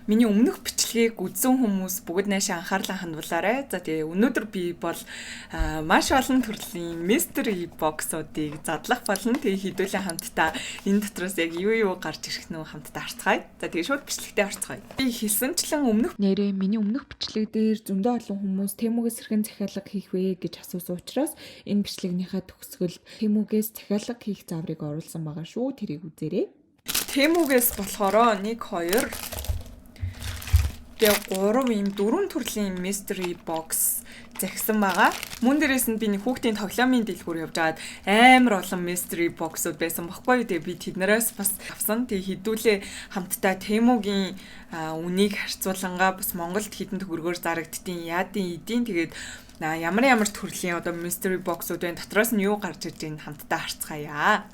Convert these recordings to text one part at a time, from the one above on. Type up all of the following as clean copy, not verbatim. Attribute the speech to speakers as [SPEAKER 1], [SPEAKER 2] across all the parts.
[SPEAKER 1] Миний өмнөх бичлэгийг үзсэн хүмүүс бүгд наашаа анхаарлаа хандуулаарай. За тэгээ өнөөдөр би бол маш олон төрлийн mystery box-уудыг задлах болно. Тэгээ хэдүүлээ хамтдаа энэ дотроос яг юу гарч ирэх нь хамтдаа харцгаая. За тэгээ шууд бичлэгтээ орцгоё. Би хэлсэнчлэн миний өмнөх бичлэг дээр зөндөө олон хүмүүс Тэмүгээс хэрхэн захиалга хийх вэ гэж асуусан учраас энэ бичлэгнийхээ төгсгөл Тэмүгээс захиалга хийх заврыг оруулсан байгаа шүү. Тэрийг үзээрэй. Тэмүгээс болохоор 1 2 тэгээ 3 ийм 4 төрлийн mystery box захисан байгаа. Мөн дээрээс нь би нэг хүүхдийн тоглоомын дэлгүүр явж байгаад амар олон mystery box-ууд байсан баггүй. Тэгээ би тэднээс бас авсан. Тэгээ хідүүлээ хамтдаа Тэмүгийн үнийг харьцуулангаа бас Монголд хэдэн төгрөгөөр зарагддیں۔ Яадын эдийн тэгээд ямар төрлийн одоо mystery box-ууд байна. Дотроос нь юу гарч ирж байгааг хамтдаа харцгаая.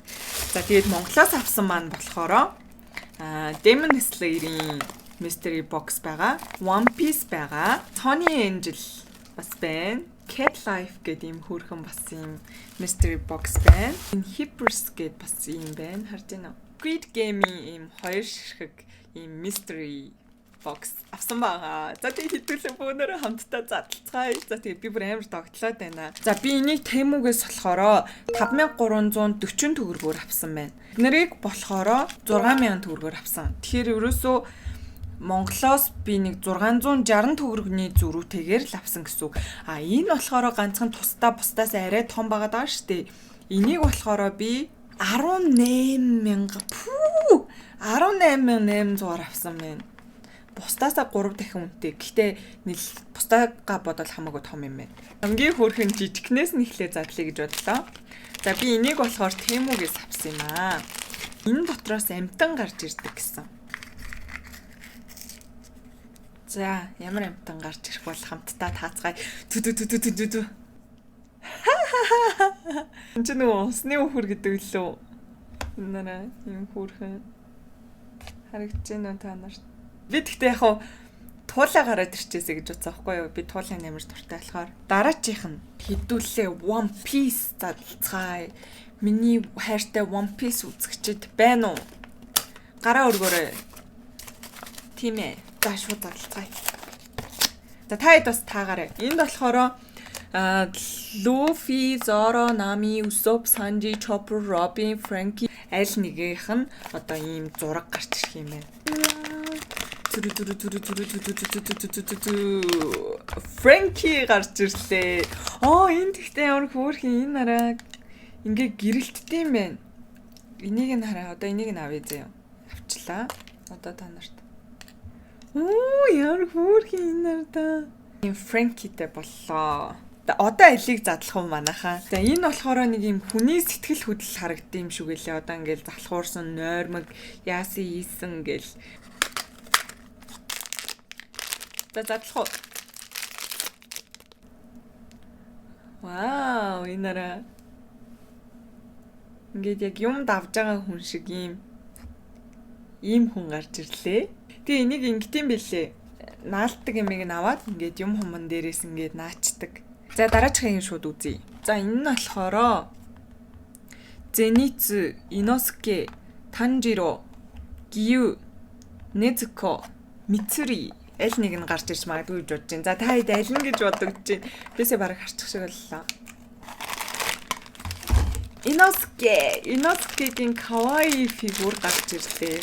[SPEAKER 1] За тэгээд Монголоос авсан маань болохоор Demon Slayer-ийн mystery box байгаа. One Piece байгаа. Tony Angel бас байна. Cat Life гэдэг юм хөөрхөн бас юм mystery box байна. Hippers гэдэг бас юм байна. Харж байна уу? Squid Game-ийн юм хоёр ширхэг юм mystery box авсан байгаа. За тэгээ хэдүүлээ бөөнөрөө хамтдаа задлцгаая. За тэгээ би бүр амар догтлоод байна. За би энийг Тэмүгээс болохоор 5340 төгрөгөөр авсан байна. Эднэрийг болохоор 6000 төгрөгөөр авсан. Тэгэхээр ерөөсөө Монголоос би нэг 660 төгрөгийн зөрүүтэйгээр л авсан гэсэн үг. Энэ болохоор ганцхан бусдаас арай том байгаа даа штэ. Энийг болохоор би 18800-аар авсан байна. Бусдаасаа 3 дахин үнэтэй. Гэхдээ бусдаагаа бодвол хамаагүй том юм байна. Хамгийн хөөрхөн жижигнээс нь эхлээ задлаа гэж бодлоо. За би энийг болохоор Тэмүгээс авсан юм аа. Энэ дотроос амтан гарч ирдэг гэсэн. За ямар амтан гарч ирэх бол хамтдаа таацгаая. Тү. Энд чинь усны үхэр гэдэг лөө. Нана юм хөөрхөн харагдаж байна та нарт. Би тэгтээ яг туулаа гараад ирчээсэ гэж бодсон байхгүй юу? Би туулын амар дуртай болохоор дараачих нь хэдүүлээ One Piece задлцгаая. Миний хайртай One Piece үзэгчд байна уу? Гараа өргөөрэй. Тийм ээ. За шууд задлцгаая. За та хэд бас таагаарай. Энд болохоор Luffy, Zoro, Nami, Usopp, Sanji, Chopper, Robin, Frankie аль нэгийнх нь одоо ийм зураг гарч ирэх юм байна. Frankie гарч ирлээ. Энэ тэгтээ ямар хөөрхөн энэ нараа ингээ гэрэлттэй юм байна. Энийг нь хараа. Одоо энийг нь авъя заяа. Авчлаа. Одоо та нарт. Ямар хөөрхөн энэ нараа. Ийм Frankie-тэй боллоо. Одоо алийг задлах уу манайхаа. За энэ болохоор нэг юм хүний сэтгэл хөдлөл харагдсан юм шиг үлээ. Одоо ингээл залхуурсан, нойрмог, яасан ийсэн гэл. За задлах уу. Вау, энэ нараа. Ингээд яг юм давж байгаа хүн шиг ийм хүн гарч ирлээ. Тэгээ энийг ингэдэм бэлээ. Наалтдаг юмыг нь аваад ингээд юм хуман дээрээс ингээд наачдаг. За дараачихын шууд үзье. За энэ нь болохоор Zenitsu, Inosuke, Tanjiro, Giyu, Nezuko, Mitsuri аль нэг нь гарч ирж магадгүй гэж бодож байна. За та хэд аль нь гэж бодогдож байна. Бисээ бараг харчих шиг боллоо. Inosuke-гийн kawaii фигур гарч ирлээ.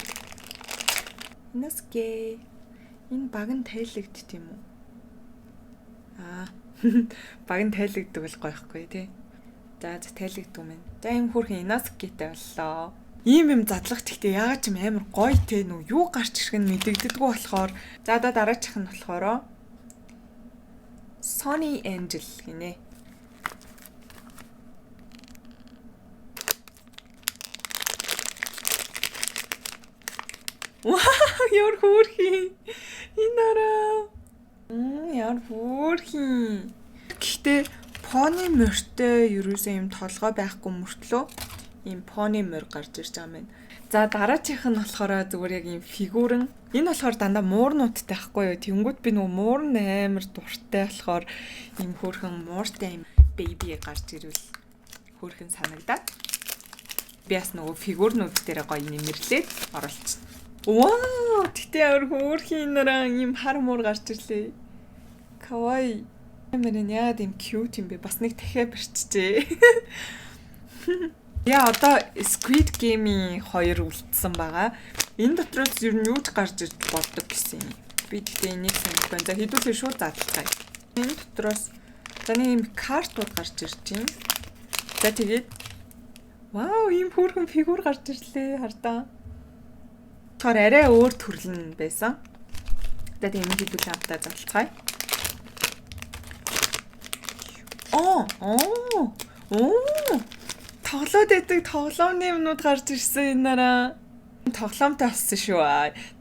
[SPEAKER 1] Inosuke энэ баг нь тайлагдт юм уу? Баг нь тайлагддаг бол гойхгүй тий. За тайлагддаг юм. За юм хөрхэн Inosuke-тэй боллоо. Ийм задлах гэхдээ яагаад ч амар гоё те нүү юу гарч ирэх нь мэдэгддэггүй болохоор за дараачих нь болохоор Tony Angel гинэ. Яар хөөрхий. Инараа. Яар хөөрхий. Гэхдээ Pony мөртэй ерөөсөө юм толгой байхгүй мөртлөө ийм Pony мөр гарч ирж байгаа юм. За дараачих нь болохоор зүгээр яг ийм фигурэн. Энэ болохоор дандаа муурнуудтай байхгүй юу? Тэнгүүд би нөгөө муурн амар дуртай болохоор ийм хөөрхөн мууртай ийм бэби гарч ирвэл хөөрхөн санагдаад. Би бас нөгөө фигурнууд дээр гоё нэмэрлээд оруулчихсан. Вау, тэгтээ өөр хөөрхийн нараа ийм хар муур гарч ирлээ. Кавай. Мэрэн яагаад ийм cute юм бэ? Бас нэг дахиад барьчихжээ. Яа одоо Squid Game-ийн 2 үлдсэн байгаа. Энэ дотроос ер нь юу ч гарч ирж болдог гэсэн юм. Би тэгтээ энийг санах байна. За хэдүүлээ шууд задлаа. Энэ дотроос за нэг ийм картууд гарч ирж байна. За тэгээд вау, ийм хөөрхөн фигур гарч ирлээ. Хардаа. Тэр арай өөр төрөл нь байсан. Тэгээд энэ хэдүүлээ хамтаа задлаа. Оо. Тоглоод байдаг тоглоомны юмнууд гарч ирсэн энэ нараа. Тоглоомтой болсон шүү.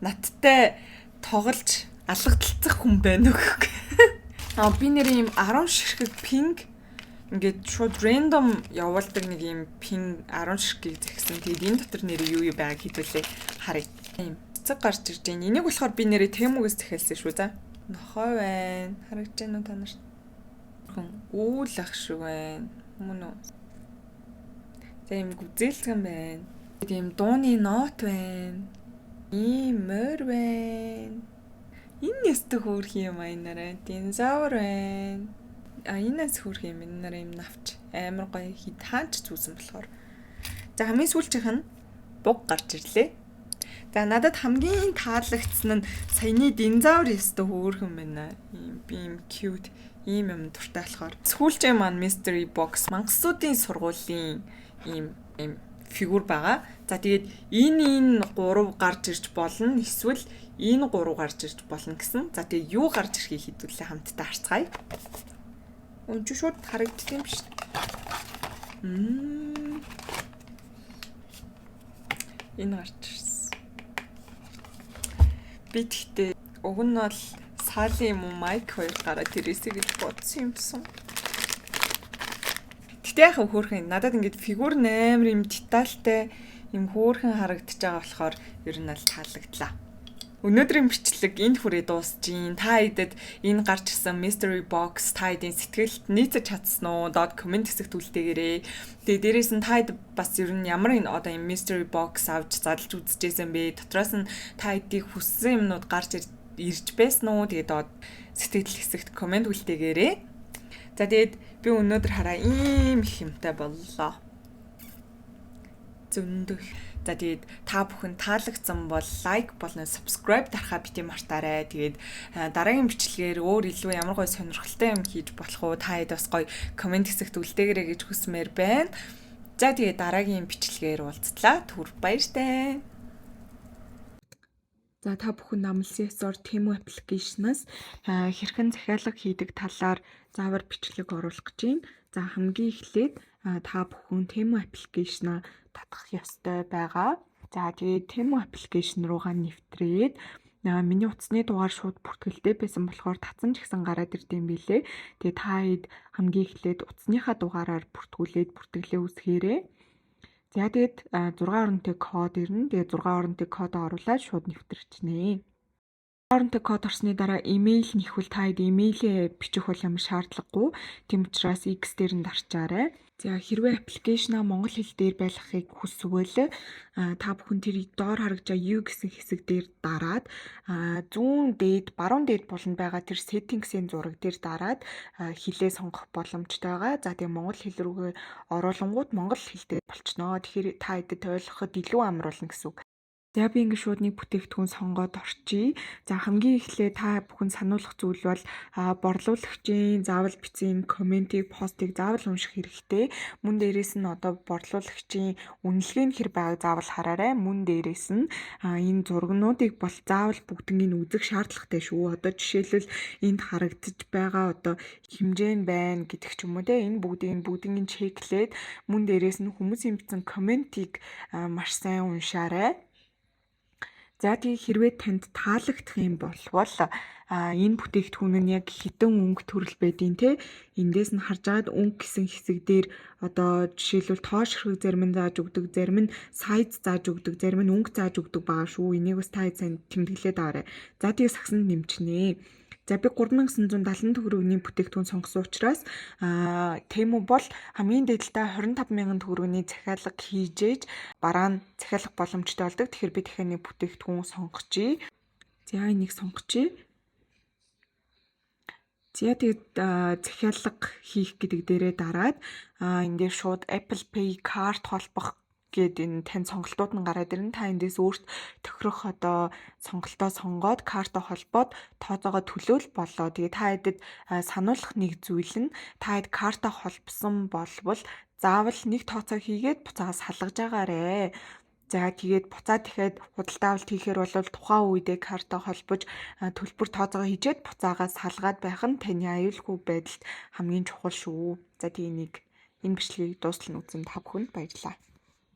[SPEAKER 1] Надтай тоглож алгадalцах хүн байна уу? Би нэр ийм 10 ширхэг пинг ингээд шууд рандом явуулдаг нэг ийм пинг 10 ширхгийг зэгсэн. Тэгээд энэ дотор нэр юу байгааг хэдүүлээ харъя. Ийм цэг гарч ирж байна. Энийг болохоор би нэрээ Тэмүгээс захиалсан шүү за. Нохой байна. Харагдаж байна уу та нарт? Үйл ах шүү байна. Мөн үү? За ийм гүзээлцгэн байна. Тийм дууны нот байна. Ийм мөр байна. Энэ нэстэ хөөрх юм аянараа. Динозавр байна. Энэс хөөрх юм энэ нараа юм навч. Амар гоё хаач зүүсэн болохоор. За хамгийн сүүлчийнх нь буг гарч ирлээ. За надад хамгийн таалагдсан нь саяны динозавр ястэ хөөрхөн байна. Ийм cute ийм юм дуртай болохоор. Сүүлчийн маань mystery box мангасуудын сургуулийн ийм фигур байгаа. За тэгээд энэ 3 гарч ирж болно. Эсвэл энэ 3 гарч ирж болно гэсэн. За тэгээд юу гарч ирэхийг хэдүүлээ хамтдаа харцгаая. Өнч шууд харагддаг юм биш. Энэ гарч ирсэн. Би тэгтээ уг нь бол Сали юм уу майк 2 гараад тэрээсэй гэж бодсон юмсан. Гэтэ яхаа хөөрхөн надад ингээд фигур амар юм детальтай юм хөөрхөн харагдаж байгаа болохоор ер нь л таалагдлаа. Өнөөдрийн бичлэг энд хүрээ дуусчихин. Та хэдэд энэ гарч ирсэн mystery box та хэдийн сэтгэлд нийцэж чадсан уу? Доод комент хэсэгт үлдээгээрэй. Тэгээ дээрээс нь та хэд бас ер нь ямар одоо юм mystery box авч задлж үзчихсэн бэ? Дотроос нь та хэдийг хүссэн юмнууд гарч ирж байсан уу? Тэгээ доод сэтгэл хэсэгт комент үлдээгээрэй. За тэгээд би өнөөдөр хараа ийм их юмтай боллоо. Зөндөх. За тэгээд та бүхэн таалагдсан бол лайк болон subscribe дарахаа бити мартаарай. Тэгээд дараагийн бичлэгээр өөр илүү ямар гоё сонирхолтой юм хийж болох уу? Та хэд бас гоё комент хэсэгт үлдээгээрэй гэж хүсмээр байна. За тэгээд дараагийн бичлэгээр уулзлаа. Түр баяртай. За та бүхэн намлсээр Temu application-аас хэрхэн захиалга хийдэг талаар заавар бичлэг оруулах гэж байна. За хамгийн эхлээд та бүхэн Temu application-а татах ёстой байгаа. За тэгээд Temu application руугаа нэвтрээд миний утасны дугаар шууд бүртгэлтэй байсан болохоор татсан ч гэсэн гараад ирдэм билээ. Тэгээд та хэд хамгийн эхлээд утасныхаа дугаараар бүртгүүлээд бүртгэлээ үсгээрэй. За тэгээд 6 оронтой код ирнэ. Тэгээд 6 оронтой кодоо оруулаад шууд нэвтэрчнэ. 6 оронтой код орсны дараа имэйл нэхвэл та хэд имэйлээ бичих бол ямар шаардлагагүй. Тийм учраас X дээр нь дарчаарай. За хэрвээ аппликейшнаа монгол хэл дээр байлгахыг хүсвэл та бүхэн тэр доор харагдж байгаа U гэсэн хэсэг дээр дараад зүүн дээд баруун дээд болонд байгаа тэр settings-ийн зураг дээр дараад хэлээ сонгох боломжтой байгаа. За тэгээ монгол хэл рүүгээ оруулангууд монгол хэлтэй болчихноо. Тэгэхээр та хэдэд ойлгоход илүү амар болно гэсэн үг. За би ингэ шууд нэг бүтээгдэхүүн сонгоод орчие. За хамгийн эхлээд та бүхэн сануулгах зүйл бол борлуулагчийн заавал бичсэн комментиг, постыг заавал унших хэрэгтэй. Мөн дээрээс нь одоо борлуулагчийн үнэлгээ нь хэр байгааг заавал хараарай. Мөн дээрээс нь энэ зургнуудыг бол заавал бүгднийг үзэх шаардлагатай шүү. Одоо жишээлбэл энд харагдаж байгаа одоо хэмжээ нь байна гэдэг ч юм уу те. Энэ бүгдийг чеклээд мөн дээрээс нь хүмүүсийн бичсэн комментиг маш сайн уншаарай. За тэгээ хэрвээ танд таалагдах юм бол энэ бүтээгдэхүүн нь яг хэдэн өнгө төрөл байдیں۔ Те эндээс нь харж байгаад өнгө гэсэн хэсэг дээр одоо жишээлбэл тоош хэрэг зарим нь зааж өгдөг, зарим нь сайз зааж өгдөг, зарим нь өнгө зааж өгдөг байгаа шүү. Энийг бас та сайн тэмдэглээд аваарай. За тэгээ сагсанд нэмчнэ. За би 3970 төгрөгийн бүтээгдэхүүн сонгосон учраас Temu бол хамгийн дээдэлтэй 25,000 төгрөгийн захиалга хийж ээж бараа нь захиалах боломжтой болдог. Тэгэхээр би дахиад нэг бүтээгдэхүүн сонгочихъя. За энийг сонгочихъя. За тэгээд захиалга хийх гэдэг дээрээ дараад эндээ шууд Apple Pay карт холбох гээд энэ тань сонголтууд нь гараад ирнэ. Та эндээс өөрт тохирох одоо сонголтоо сонгоод картаа холбоод тооцоогоо төлөөл болоо. Тэгээ та хэдэд сануулах нэг зүйл нь та хэд картаа холбосон болвол заавал нэг тооцоо хийгээд буцаага салгаж агаарэ. За тэгээд буцаад дахиад худалдаа авалт хийхээр бол тухайн үедээ картаа холбож төлбөр тооцоогоо хийчээд буцаагаа салгаад байх нь таны аюулгүй байдалд хамгийн чухал шүү. За тэгээ энэ бичлэгийг дуустал нь үзэн та бүхэнд баярлалаа.